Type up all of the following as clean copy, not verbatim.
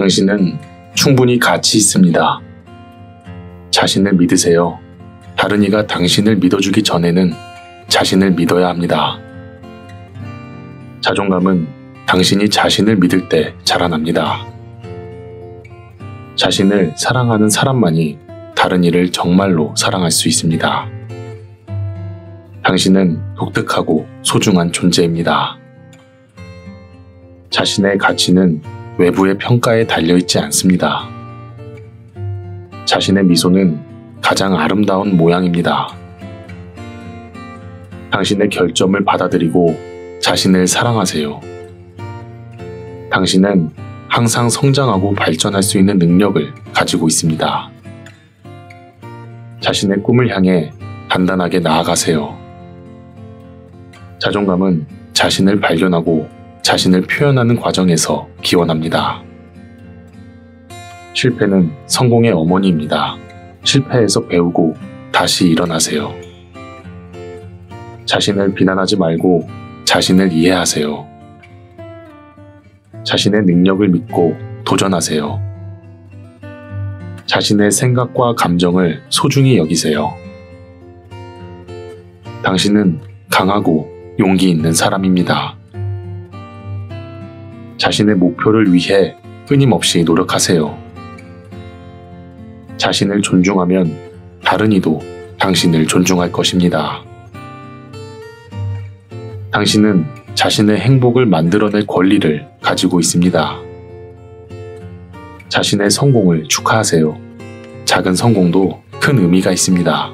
당신은 충분히 가치 있습니다. 자신을 믿으세요. 다른 이가 당신을 믿어주기 전에는 자신을 믿어야 합니다. 자존감은 당신이 자신을 믿을 때 자라납니다. 자신을 사랑하는 사람만이 다른 이를 정말로 사랑할 수 있습니다. 당신은 독특하고 소중한 존재입니다. 자신의 가치는 외부의 평가에 달려있지 않습니다. 자신의 미소는 가장 아름다운 모양입니다. 당신의 결점을 받아들이고 자신을 사랑하세요. 당신은 항상 성장하고 발전할 수 있는 능력을 가지고 있습니다. 자신의 꿈을 향해 단단하게 나아가세요. 자존감은 자신을 발견하고 자신을 표현하는 과정에서 기원합니다. 실패는 성공의 어머니입니다. 실패에서 배우고 다시 일어나세요. 자신을 비난하지 말고 자신을 이해하세요. 자신의 능력을 믿고 도전하세요. 자신의 생각과 감정을 소중히 여기세요. 당신은 강하고 용기 있는 사람입니다. 자신의 목표를 위해 끊임없이 노력하세요. 자신을 존중하면 다른 이도 당신을 존중할 것입니다. 당신은 자신의 행복을 만들어낼 권리를 가지고 있습니다. 자신의 성공을 축하하세요. 작은 성공도 큰 의미가 있습니다.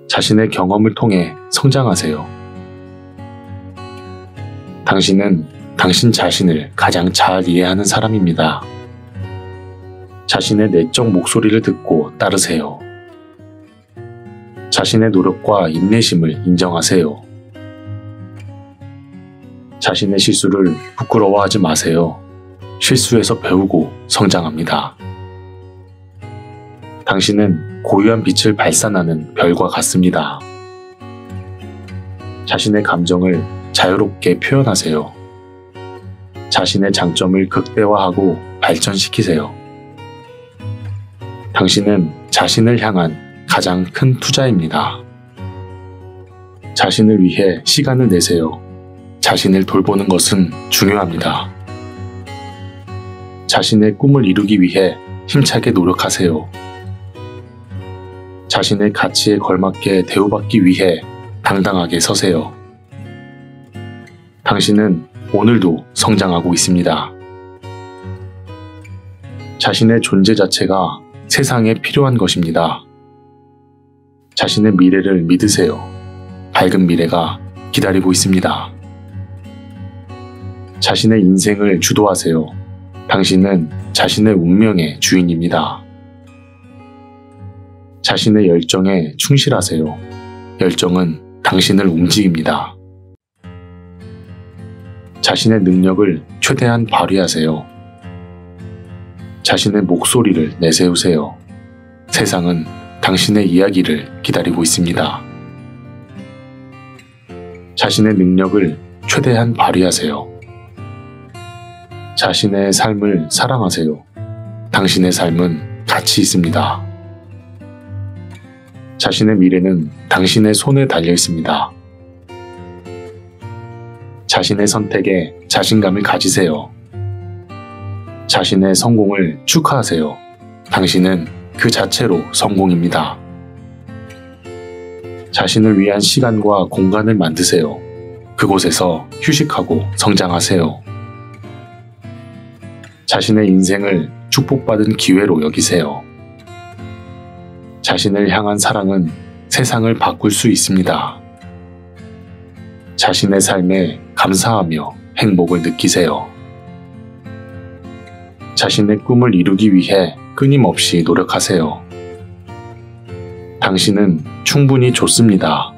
자신의 경험을 통해 성장하세요. 당신은 당신 자신을 가장 잘 이해하는 사람입니다. 자신의 내적 목소리를 듣고 따르세요. 자신의 노력과 인내심을 인정하세요. 자신의 실수를 부끄러워하지 마세요. 실수에서 배우고 성장합니다. 당신은 고유한 빛을 발산하는 별과 같습니다. 자신의 감정을 자유롭게 표현하세요. 자신의 장점을 극대화하고 발전시키세요. 당신은 자신을 향한 가장 큰 투자입니다. 자신을 위해 시간을 내세요. 자신을 돌보는 것은 중요합니다. 자신의 꿈을 이루기 위해 힘차게 노력하세요. 자신의 가치에 걸맞게 대우받기 위해 당당하게 서세요. 당신은 오늘도 성장하고 있습니다. 자신의 존재 자체가 세상에 필요한 것입니다. 자신의 미래를 믿으세요. 밝은 미래가 기다리고 있습니다. 자신의 인생을 주도하세요. 당신은 자신의 운명의 주인입니다. 자신의 열정에 충실하세요. 열정은 당신을 움직입니다. 자신의 능력을 최대한 발휘하세요. 자신의 목소리를 내세우세요. 세상은 당신의 이야기를 기다리고 있습니다. 자신의 능력을 최대한 발휘하세요. 자신의 삶을 사랑하세요. 당신의 삶은 가치 있습니다. 자신의 미래는 당신의 손에 달려 있습니다. 자신의 선택에 자신감을 가지세요. 자신의 성공을 축하하세요. 당신은 그 자체로 성공입니다. 자신을 위한 시간과 공간을 만드세요. 그곳에서 휴식하고 성장하세요. 자신의 인생을 축복받은 기회로 여기세요. 자신을 향한 사랑은 세상을 바꿀 수 있습니다. 자신의 삶에 감사하며 행복을 느끼세요. 자신의 꿈을 이루기 위해 끊임없이 노력하세요. 당신은 충분히 좋습니다.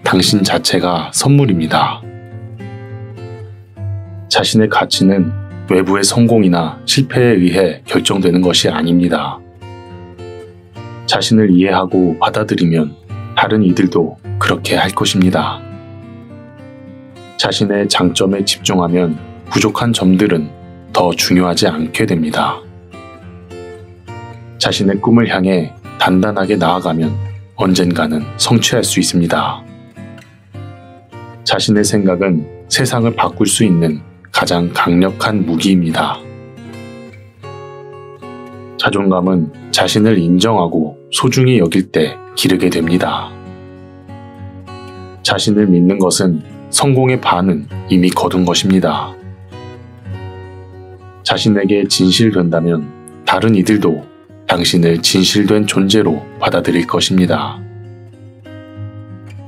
당신 자체가 선물입니다. 자신의 가치는 외부의 성공이나 실패에 의해 결정되는 것이 아닙니다. 자신을 이해하고 받아들이면 다른 이들도 그렇게 할 것입니다. 자신의 장점에 집중하면 부족한 점들은 더 중요하지 않게 됩니다. 자신의 꿈을 향해 단단하게 나아가면 언젠가는 성취할 수 있습니다. 자신의 생각은 세상을 바꿀 수 있는 가장 강력한 무기입니다. 자존감은 자신을 인정하고 소중히 여길 때 기르게 됩니다. 자신을 믿는 것은 성공의 반은 이미 거둔 것입니다. 자신에게 진실된다면 다른 이들도 당신을 진실된 존재로 받아들일 것입니다.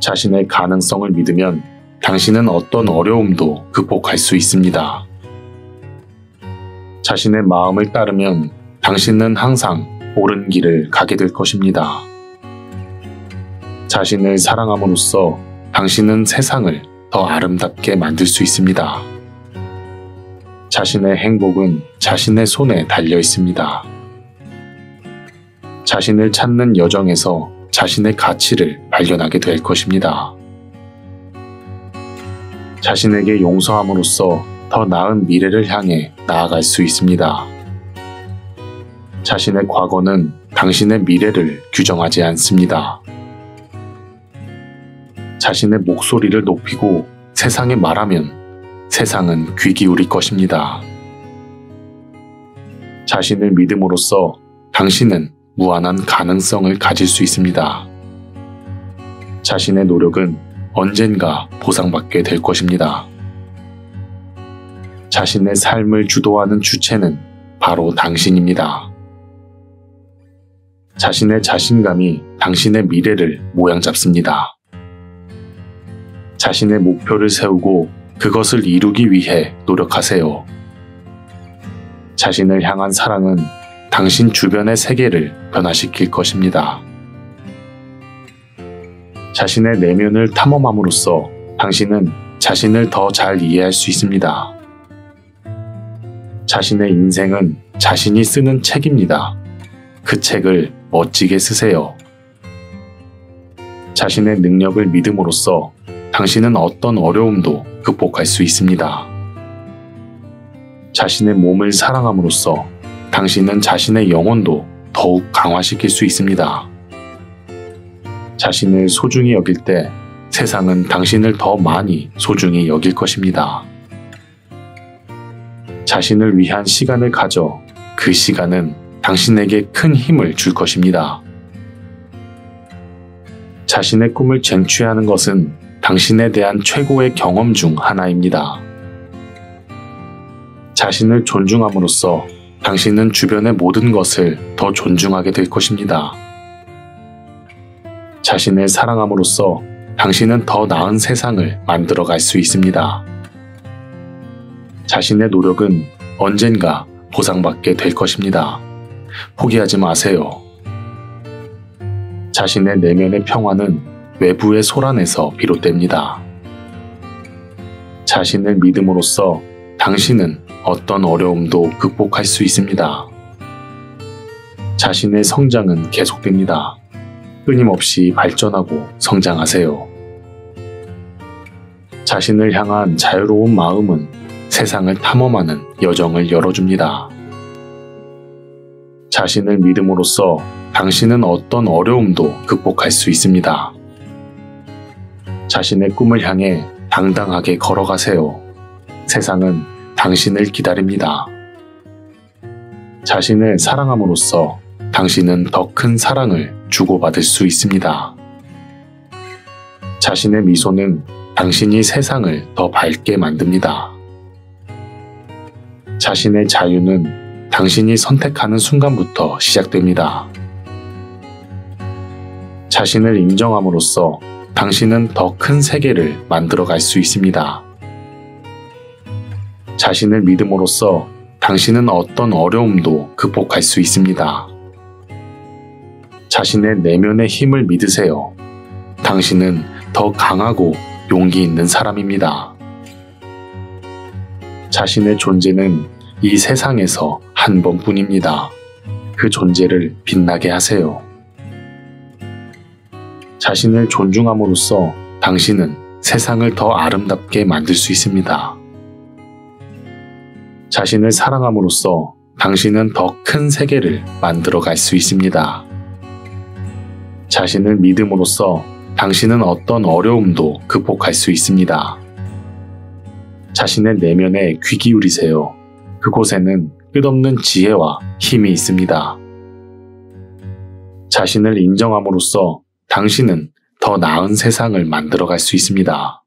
자신의 가능성을 믿으면 당신은 어떤 어려움도 극복할 수 있습니다. 자신의 마음을 따르면 당신은 항상 옳은 길을 가게 될 것입니다. 자신을 사랑함으로써 당신은 세상을 더 아름답게 만들 수 있습니다. 자신의 행복은 자신의 손에 달려 있습니다. 자신을 찾는 여정에서 자신의 가치를 발견하게 될 것입니다. 자신에게 용서함으로써 더 나은 미래를 향해 나아갈 수 있습니다. 자신의 과거는 당신의 미래를 규정하지 않습니다. 자신의 목소리를 높이고 세상에 말하면 세상은 귀 기울일 것입니다. 자신을 믿음으로써 당신은 무한한 가능성을 가질 수 있습니다. 자신의 노력은 언젠가 보상받게 될 것입니다. 자신의 삶을 주도하는 주체는 바로 당신입니다. 자신의 자신감이 당신의 미래를 모양 잡습니다. 자신의 목표를 세우고 그것을 이루기 위해 노력하세요. 자신을 향한 사랑은 당신 주변의 세계를 변화시킬 것입니다. 자신의 내면을 탐험함으로써 당신은 자신을 더 잘 이해할 수 있습니다. 자신의 인생은 자신이 쓰는 책입니다. 그 책을 멋지게 쓰세요. 자신의 능력을 믿음으로써 당신은 어떤 어려움도 극복할 수 있습니다. 자신의 몸을 사랑함으로써 당신은 자신의 영혼도 더욱 강화시킬 수 있습니다. 자신을 소중히 여길 때 세상은 당신을 더 많이 소중히 여길 것입니다. 자신을 위한 시간을 가져 그 시간은 당신에게 큰 힘을 줄 것입니다. 자신의 꿈을 쟁취하는 것은 당신에 대한 최고의 경험 중 하나입니다. 자신을 존중함으로써 당신은 주변의 모든 것을 더 존중하게 될 것입니다. 자신을 사랑함으로써 당신은 더 나은 세상을 만들어갈 수 있습니다. 자신의 노력은 언젠가 보상받게 될 것입니다. 포기하지 마세요. 자신의 내면의 평화는 외부의 소란에서 비롯됩니다. 자신을 믿음으로써 당신은 어떤 어려움도 극복할 수 있습니다. 자신의 성장은 계속됩니다. 끊임없이 발전하고 성장하세요. 자신을 향한 자유로운 마음은 세상을 탐험하는 여정을 열어줍니다. 자신을 믿음으로써 당신은 어떤 어려움도 극복할 수 있습니다. 자신의 꿈을 향해 당당하게 걸어가세요. 세상은 당신을 기다립니다. 자신을 사랑함으로써 당신은 더 큰 사랑을 주고받을 수 있습니다. 자신의 미소는 당신이 세상을 더 밝게 만듭니다. 자신의 자유는 당신이 선택하는 순간부터 시작됩니다. 자신을 인정함으로써 당신은 더 큰 세계를 만들어갈 수 있습니다. 자신을 믿음으로써 당신은 어떤 어려움도 극복할 수 있습니다. 자신의 내면의 힘을 믿으세요. 당신은 더 강하고 용기 있는 사람입니다. 자신의 존재는 이 세상에서 한 번뿐입니다. 그 존재를 빛나게 하세요. 자신을 존중함으로써 당신은 세상을 더 아름답게 만들 수 있습니다. 자신을 사랑함으로써 당신은 더 큰 세계를 만들어 갈 수 있습니다. 자신을 믿음으로써 당신은 어떤 어려움도 극복할 수 있습니다. 자신의 내면에 귀 기울이세요. 그곳에는 끝없는 지혜와 힘이 있습니다. 자신을 인정함으로써 당신은 더 나은 세상을 만들어 갈 수 있습니다.